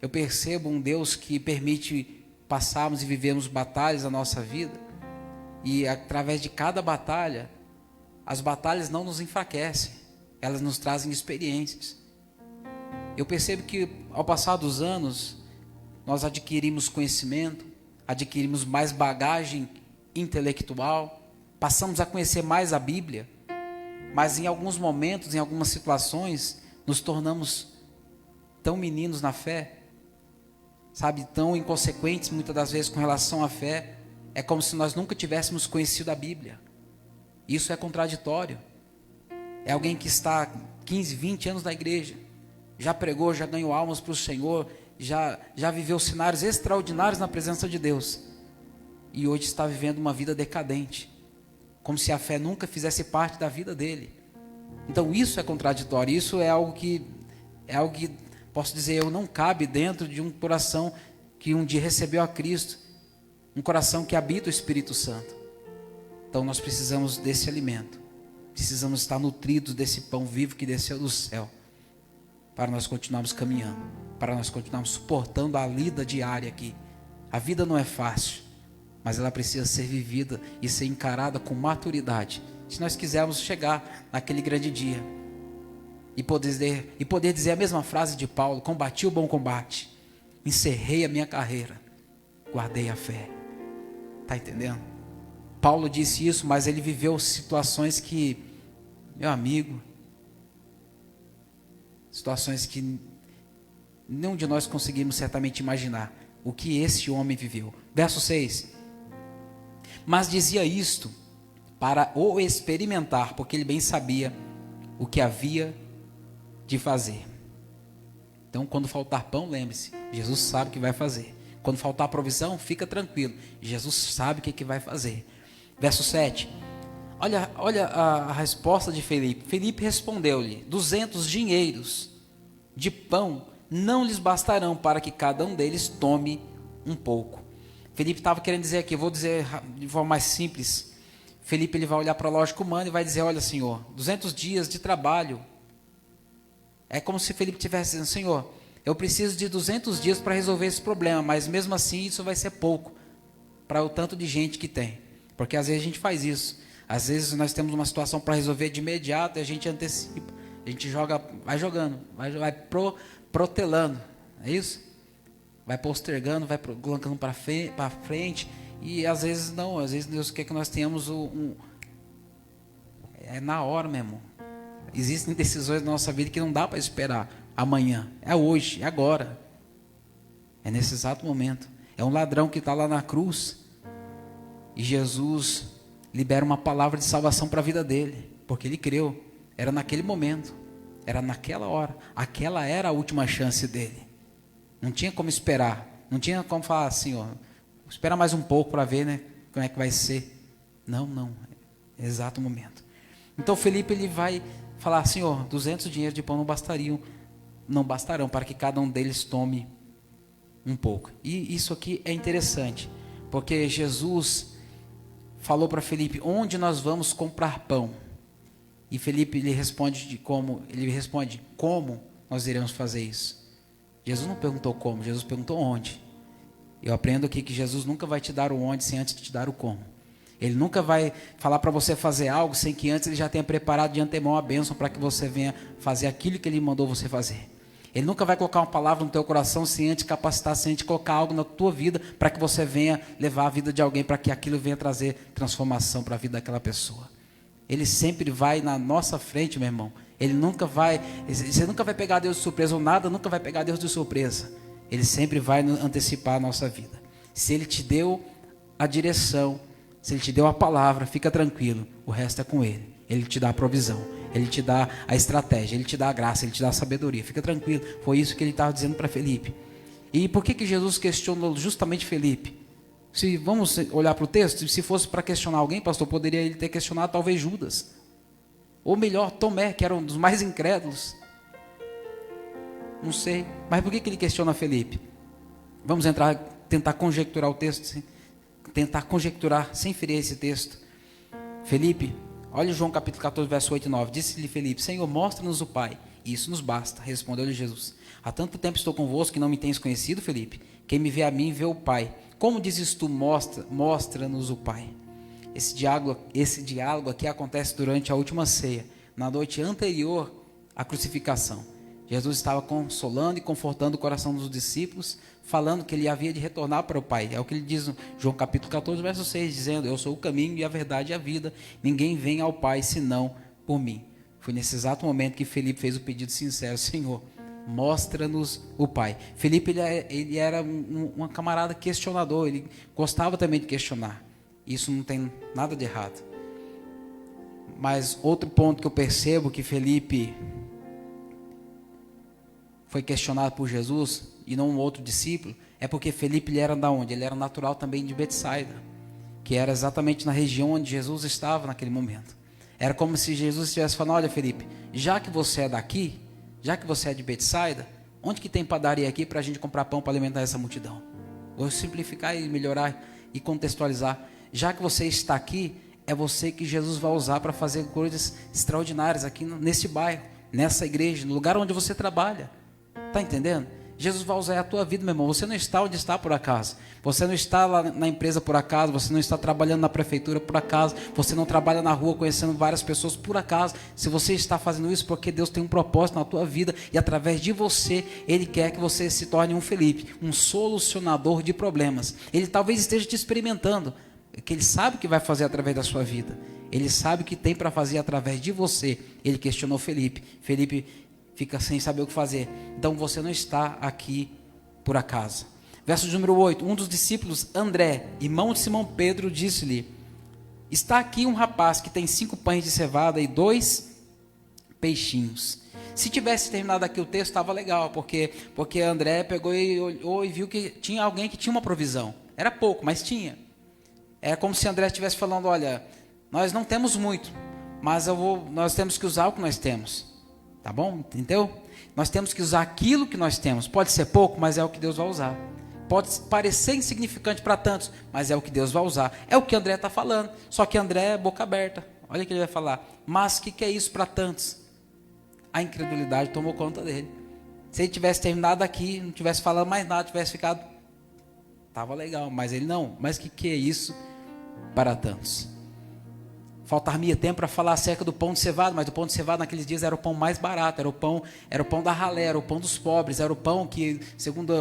eu percebo um Deus que permite passarmos e vivermos batalhas na nossa vida, e através de cada batalha, as batalhas não nos enfraquecem, elas nos trazem experiências. Eu percebo que ao passar dos anos, nós adquirimos conhecimento, adquirimos mais bagagem intelectual, passamos a conhecer mais a Bíblia, mas em alguns momentos, em algumas situações, nos tornamos tão meninos na fé, sabe, tão inconsequentes muitas das vezes com relação à fé. É como se nós nunca tivéssemos conhecido a Bíblia. Isso é contraditório. É alguém que está 15, 20 anos na igreja, já pregou, já ganhou almas para o Senhor, já viveu cenários extraordinários na presença de Deus, e hoje está vivendo uma vida decadente, como se a fé nunca fizesse parte da vida dele. Então isso é contraditório, isso é algo que posso dizer, não cabe dentro de um coração que um dia recebeu a Cristo, um coração que habita o Espírito Santo. Então nós precisamos desse alimento, precisamos estar nutridos desse pão vivo que desceu do céu, para nós continuarmos caminhando, para nós continuarmos suportando a lida diária aqui. A vida não é fácil, mas ela precisa ser vivida e ser encarada com maturidade, se nós quisermos chegar naquele grande dia e poder dizer a mesma frase de Paulo: combati o bom combate, encerrei a minha carreira, guardei a fé. Está entendendo? Paulo disse isso, mas ele viveu situações que, meu amigo, situações que nenhum de nós conseguimos certamente imaginar o que esse homem viveu. Verso 6: mas dizia isto para o experimentar, porque ele bem sabia o que havia de fazer. Então, quando faltar pão, lembre-se, Jesus sabe o que vai fazer. Quando faltar provisão, fica tranquilo, Jesus sabe o que vai fazer. Verso 7, olha a resposta de Felipe. Felipe respondeu-lhe: 200 dinheiros de pão não lhes bastarão para que cada um deles tome um pouco. Felipe estava querendo dizer aqui, eu vou dizer de forma mais simples. Felipe ele vai olhar para a lógica humana e vai dizer: olha, Senhor, 200 dias de trabalho. É como se Felipe estivesse dizendo: Senhor, eu preciso de 200 dias para resolver esse problema, mas mesmo assim isso vai ser pouco para o tanto de gente que tem. Porque às vezes a gente faz isso. Às vezes nós temos uma situação para resolver de imediato e a gente antecipa. A gente vai jogando, vai protelando. É isso? Vai postergando, vai colocando para frente. E às vezes não. Às vezes Deus quer que nós tenhamos é na hora mesmo. Existem decisões na nossa vida que não dá para esperar amanhã. É hoje, é agora. É nesse exato momento. É um ladrão que está lá na cruz. E Jesus libera uma palavra de salvação para a vida dele. Porque ele creu. Era naquele momento. Era naquela hora. Aquela era a última chance dele. Não tinha como esperar. Não tinha como falar assim, ó, espera mais um pouco para ver, né, como é que vai ser. Não. É exato momento. Então Felipe ele vai falar: Senhor, 200 dinheiros de pão não bastarão para que cada um deles tome um pouco. E isso aqui é interessante, porque Jesus falou para Felipe: onde nós vamos comprar pão? E Felipe ele responde como nós iremos fazer isso? Jesus não perguntou como, Jesus perguntou onde. Eu aprendo aqui que Jesus nunca vai te dar o onde sem antes te dar o como. Ele nunca vai falar para você fazer algo sem que antes ele já tenha preparado de antemão a bênção para que você venha fazer aquilo que ele mandou você fazer. Ele nunca vai colocar uma palavra no teu coração sem antes capacitar, sem antes colocar algo na tua vida para que você venha levar a vida de alguém, para que aquilo venha trazer transformação para a vida daquela pessoa. Ele sempre vai na nossa frente, meu irmão. Você nunca vai pegar Deus de surpresa, ou nada nunca vai pegar Deus de surpresa. Ele sempre vai antecipar a nossa vida. Se Ele te deu a direção, se Ele te deu a palavra, fica tranquilo, o resto é com Ele. Ele te dá a provisão, Ele te dá a estratégia, Ele te dá a graça, Ele te dá a sabedoria. Fica tranquilo, foi isso que Ele estava dizendo para Felipe. E por que Jesus questionou justamente Felipe? Se vamos olhar para o texto, se fosse para questionar alguém, pastor, poderia ele ter questionado talvez Judas. Ou melhor, Tomé, que era um dos mais incrédulos. Não sei. Mas por que ele questiona Felipe? Vamos tentar conjecturar o texto, tentar conjecturar sem ferir esse texto. Felipe, olha João capítulo 14, verso 8 e 9. Disse-lhe Felipe: Senhor, mostra-nos o Pai, e isso nos basta. Respondeu-lhe Jesus: há tanto tempo estou convosco que não me tens conhecido, Felipe? Quem me vê a mim, vê o Pai. Como dizes tu, mostra-nos o Pai? Esse diálogo aqui acontece durante a última ceia, na noite anterior à crucificação. Jesus estava consolando e confortando o coração dos discípulos, falando que ele havia de retornar para o Pai. É o que ele diz no João capítulo 14, verso 6, dizendo: eu sou o caminho e a verdade e a vida, ninguém vem ao Pai senão por mim. Foi nesse exato momento que Felipe fez o pedido sincero: Senhor, mostra-nos o Pai. Felipe ele era um camarada questionador, ele gostava também de questionar. Isso não tem nada de errado. Mas outro ponto que eu percebo que Felipe foi questionado por Jesus, e não um outro discípulo, é porque Felipe ele era da onde? Ele era natural também de Betsaida, que era exatamente na região onde Jesus estava naquele momento. Era como se Jesus estivesse falando: olha, Felipe, já que você é daqui, já que você é de Betsaida, onde que tem padaria aqui para a gente comprar pão para alimentar essa multidão? Vou simplificar e melhorar e contextualizar. Já que você está aqui, é você que Jesus vai usar para fazer coisas extraordinárias aqui nesse bairro, nessa igreja, no lugar onde você trabalha. Está entendendo? Jesus vai usar a tua vida, meu irmão. Você não está onde está por acaso. Você não está lá na empresa por acaso. Você não está trabalhando na prefeitura por acaso. Você não trabalha na rua conhecendo várias pessoas por acaso. Se você está fazendo isso, porque Deus tem um propósito na tua vida e através de você, Ele quer que você se torne um Felipe, um solucionador de problemas. Ele talvez esteja te experimentando, que Ele sabe o que vai fazer através da sua vida. Ele sabe o que tem para fazer através de você. Ele questionou Felipe. Felipe fica sem saber o que fazer. Então você não está aqui por acaso. Verso de número 8. Um dos discípulos, André, irmão de Simão Pedro, disse-lhe: está aqui um rapaz que tem 5 pães de cevada e 2 peixinhos. Se tivesse terminado aqui o texto, estava legal, porque André pegou e olhou e viu que tinha alguém que tinha uma provisão. Era pouco, mas tinha. Era como se André estivesse falando: olha, nós não temos muito, mas nós temos que usar o que nós temos. Tá bom? Entendeu? Nós temos que usar aquilo que nós temos. Pode ser pouco, mas é o que Deus vai usar. Pode parecer insignificante para tantos, mas é o que Deus vai usar. É o que André está falando. Só que André é boca aberta. Olha o que ele vai falar. Mas o que é isso para tantos? A incredulidade tomou conta dele. Se ele tivesse terminado aqui, não tivesse falado mais nada, tivesse ficado... Estava legal, mas ele não. Mas o que é isso para tantos? Faltar-me tempo para falar acerca do pão de cevada, mas o pão de cevada naqueles dias era o pão mais barato, era o pão da ralé, era o pão dos pobres, era o pão que, segundo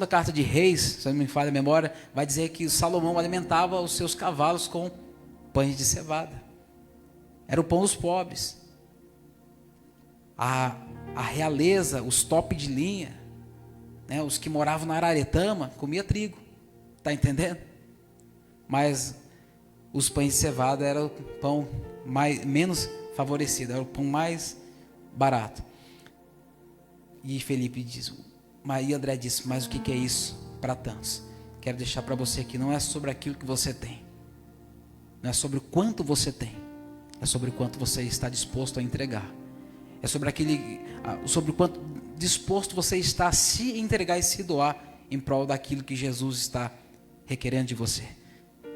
a carta de Reis, se não me falha a memória, vai dizer que Salomão alimentava os seus cavalos com pães de cevada. Era o pão dos pobres. A realeza, os top de linha, né, os que moravam na Araretama, comia trigo. Está entendendo? Mas os pães de cevada eram o pão menos favorecido, era o pão mais barato. E Felipe diz, e André disse: mas o que é isso para tantos? Quero deixar para você aqui, não é sobre aquilo que você tem, não é sobre o quanto você tem, é sobre o quanto você está disposto a entregar, é sobre o quanto disposto você está a se entregar e se doar em prol daquilo que Jesus está requerendo de você.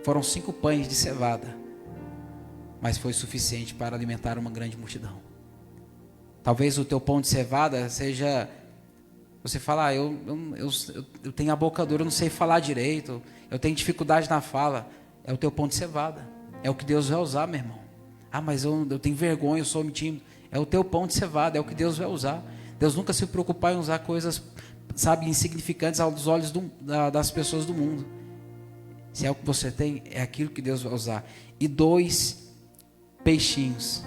Foram 5 pães de cevada, mas foi suficiente para alimentar uma grande multidão. Talvez o teu pão de cevada seja, você fala: eu tenho a boca dura, eu não sei falar direito, eu tenho dificuldade na fala. É o teu pão de cevada, é o que Deus vai usar, meu irmão. Mas eu tenho vergonha, eu sou tímido. É o teu pão de cevada, é o que Deus vai usar. Deus nunca se preocupar em usar coisas, insignificantes aos olhos das pessoas do mundo. Se é o que você tem, é aquilo que Deus vai usar. E 2 peixinhos.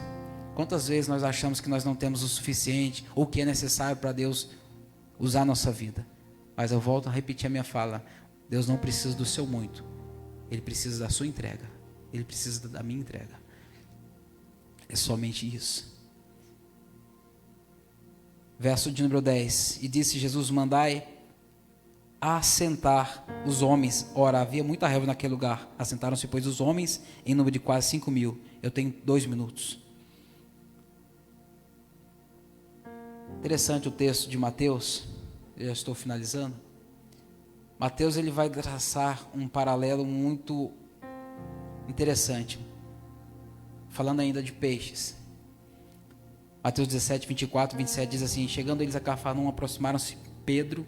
Quantas vezes nós achamos que nós não temos o suficiente, ou o que é necessário para Deus usar a nossa vida? Mas eu volto a repetir a minha fala: Deus não precisa do seu muito, Ele precisa da sua entrega, Ele precisa da minha entrega. É somente isso. Verso de número 10. E disse Jesus: mandai assentar os homens. Ora, havia muita relva naquele lugar. Assentaram-se, pois, os homens em número de quase 5.000. Eu tenho 2 minutos. Interessante o texto de Mateus. Eu já estou finalizando. Mateus, ele vai traçar um paralelo muito interessante, falando ainda de peixes. Mateus 17, 24, 27 diz assim: chegando eles a Cafarnaum, aproximaram-se Pedro,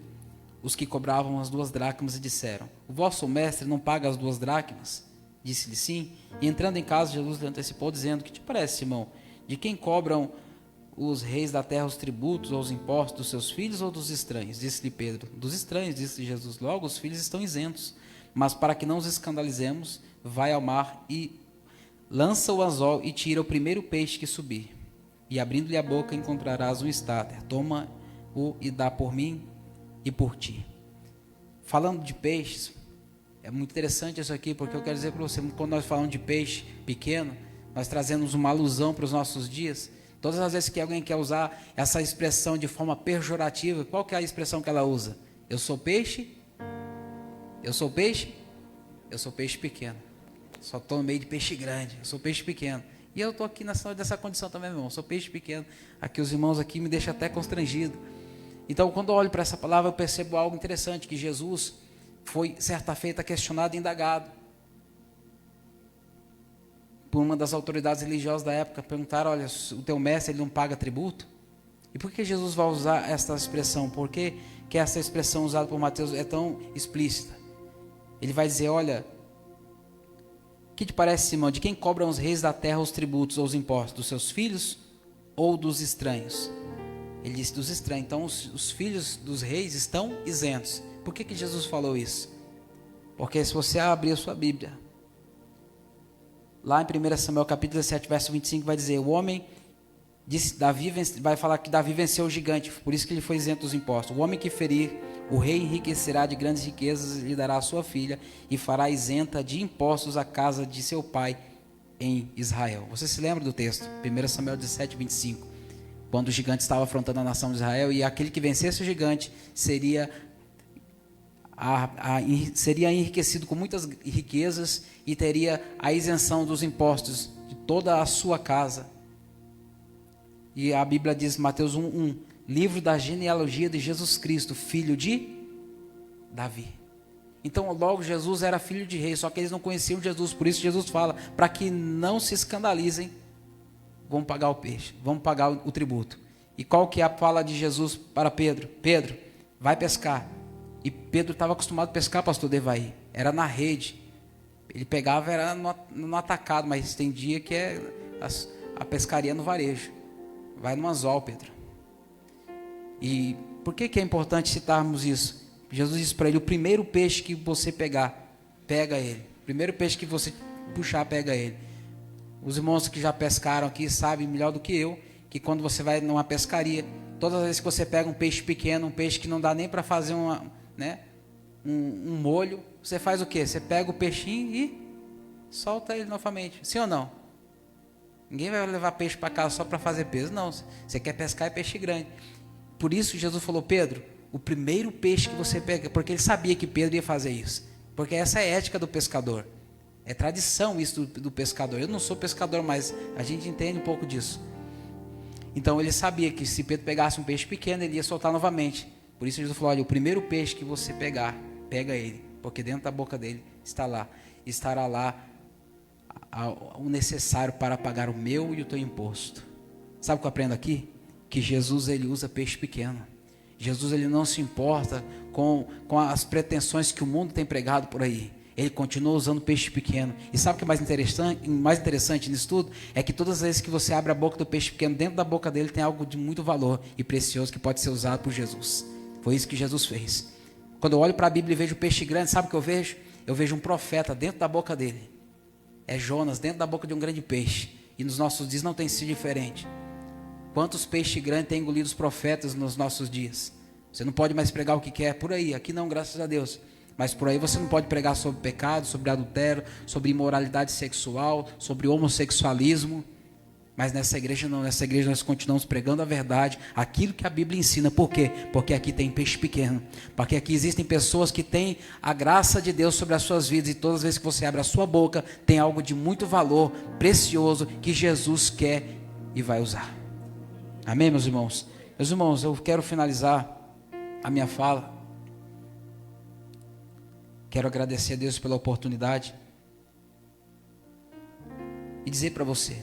os que cobravam as 2 dracmas, e disseram: o vosso mestre não paga as 2 dracmas? Disse-lhe sim. E entrando em casa, Jesus lhe antecipou, dizendo: que te parece, Simão? De quem cobram os reis da terra os tributos ou os impostos, dos seus filhos ou dos estranhos? Disse-lhe Pedro: dos estranhos. Disse-lhe Jesus: logo os filhos estão isentos. Mas para que não os escandalizemos, vai ao mar e lança o anzol e tira o primeiro peixe que subir. E abrindo-lhe a boca encontrarás um estáter. Toma-o e dá por mim e por ti. Falando de peixes, é muito interessante isso aqui, porque eu quero dizer para você, quando nós falamos de peixe pequeno, nós trazemos uma alusão para os nossos dias. Todas as vezes que alguém quer usar essa expressão de forma pejorativa, qual que é a expressão que ela usa? Eu sou peixe? Eu sou peixe? Eu sou peixe pequeno. Só estou no meio de peixe grande. Eu sou peixe pequeno. E eu estou aqui nessa condição também, meu irmão. Eu sou peixe pequeno. Aqui os irmãos aqui me deixam até constrangido. Então, quando eu olho para essa palavra, eu percebo algo interessante, que Jesus foi, certa feita, questionado e indagado por uma das autoridades religiosas da época. Perguntaram, olha, o teu mestre, ele não paga tributo? E por que Jesus vai usar esta expressão? Por que essa expressão usada por Mateus é tão explícita? Ele vai dizer, olha, o que te parece, Simão? De quem cobram os reis da terra os tributos ou os impostos? Dos seus filhos ou dos estranhos? Ele disse dos estranhos. Então os filhos dos reis estão isentos. Por que Jesus falou isso? Porque se você abrir a sua Bíblia, lá em 1 Samuel capítulo 17, verso 25, vai dizer, o homem disse, vai falar que Davi venceu o gigante, por isso que ele foi isento dos impostos. O homem que ferir, o rei enriquecerá de grandes riquezas, lhe dará a sua filha, e fará isenta de impostos a casa de seu pai em Israel. Você se lembra do texto? 1 Samuel 17, 25. Quando o gigante estava afrontando a nação de Israel, e aquele que vencesse o gigante seria enriquecido com muitas riquezas e teria a isenção dos impostos de toda a sua casa. E a Bíblia diz, Mateus 1:1, livro da genealogia de Jesus Cristo, filho de Davi. Então logo Jesus era filho de rei, só que eles não conheciam Jesus, por isso Jesus fala, para que não se escandalizem, vamos pagar o peixe, vamos pagar o tributo. E qual que é a fala de Jesus para Pedro? Pedro, vai pescar. E Pedro estava acostumado a pescar, pastor Devaí, era na rede. Ele pegava, era no atacado, mas tem dia que é a pescaria no varejo. Vai no anzol, Pedro. E por que é importante citarmos isso? Jesus disse para ele, o primeiro peixe que você pegar, pega ele. O primeiro peixe que você puxar, pega ele. Os irmãos que já pescaram aqui sabem melhor do que eu, que quando você vai numa pescaria, todas as vezes que você pega um peixe pequeno, um peixe que não dá nem para fazer um molho, você faz o quê? Você pega o peixinho e solta ele novamente. Sim ou não? Ninguém vai levar peixe para casa só para fazer peso. Não, você quer pescar é peixe grande. Por isso Jesus falou, Pedro, o primeiro peixe que você pega, porque ele sabia que Pedro ia fazer isso. Porque essa é a ética do pescador. É tradição isso do pescador. Eu não sou pescador, mas a gente entende um pouco disso. Então ele sabia que se Pedro pegasse um peixe pequeno, ele ia soltar novamente. Por isso Jesus falou, olha, o primeiro peixe que você pegar, pega ele. Porque dentro da boca dele estará lá o necessário para pagar o meu e o teu imposto. Sabe o que eu aprendo aqui? Que Jesus, ele usa peixe pequeno. Jesus, ele não se importa com as pretensões que o mundo tem pregado por aí. Ele continua usando peixe pequeno. E sabe o que é mais interessante nisso tudo? É que todas as vezes que você abre a boca do peixe pequeno, dentro da boca dele tem algo de muito valor e precioso que pode ser usado por Jesus. Foi isso que Jesus fez. Quando eu olho para a Bíblia e vejo o peixe grande, sabe o que eu vejo? Eu vejo um profeta dentro da boca dele. É Jonas dentro da boca de um grande peixe. E nos nossos dias não tem sido diferente. Quantos peixes grandes têm engolido os profetas nos nossos dias? Você não pode mais pregar o que quer por aí. Aqui não, graças a Deus. Mas por aí você não pode pregar sobre pecado, sobre adultério, sobre imoralidade sexual, sobre homossexualismo. Mas nessa igreja não. Nessa igreja nós continuamos pregando a verdade, aquilo que a Bíblia ensina. Por quê? Porque aqui tem peixe pequeno. Porque aqui existem pessoas que têm a graça de Deus sobre as suas vidas. E todas as vezes que você abre a sua boca, tem algo de muito valor, precioso, que Jesus quer e vai usar. Amém, meus irmãos? Meus irmãos, eu quero finalizar a minha fala. Quero agradecer a Deus pela oportunidade. E dizer para você,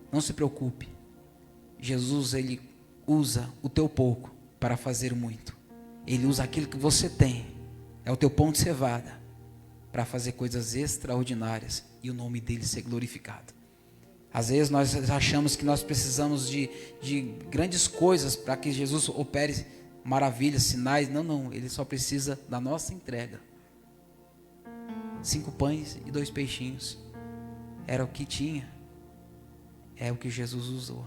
não se preocupe. Jesus, ele usa o teu pouco para fazer muito. Ele usa aquilo que você tem. É o teu pão de cevada. Para fazer coisas extraordinárias. E o nome dele ser glorificado. Às vezes nós achamos que nós precisamos de grandes coisas para que Jesus opere maravilhas, sinais. Não. Ele só precisa da nossa entrega. 5 pães e 2 peixinhos. Era o que tinha. É o que Jesus usou.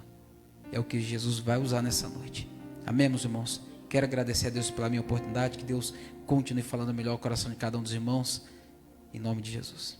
É o que Jesus vai usar nessa noite. Amém, meus irmãos? Quero agradecer a Deus pela minha oportunidade. Que Deus continue falando melhor o coração de cada um dos irmãos. Em nome de Jesus.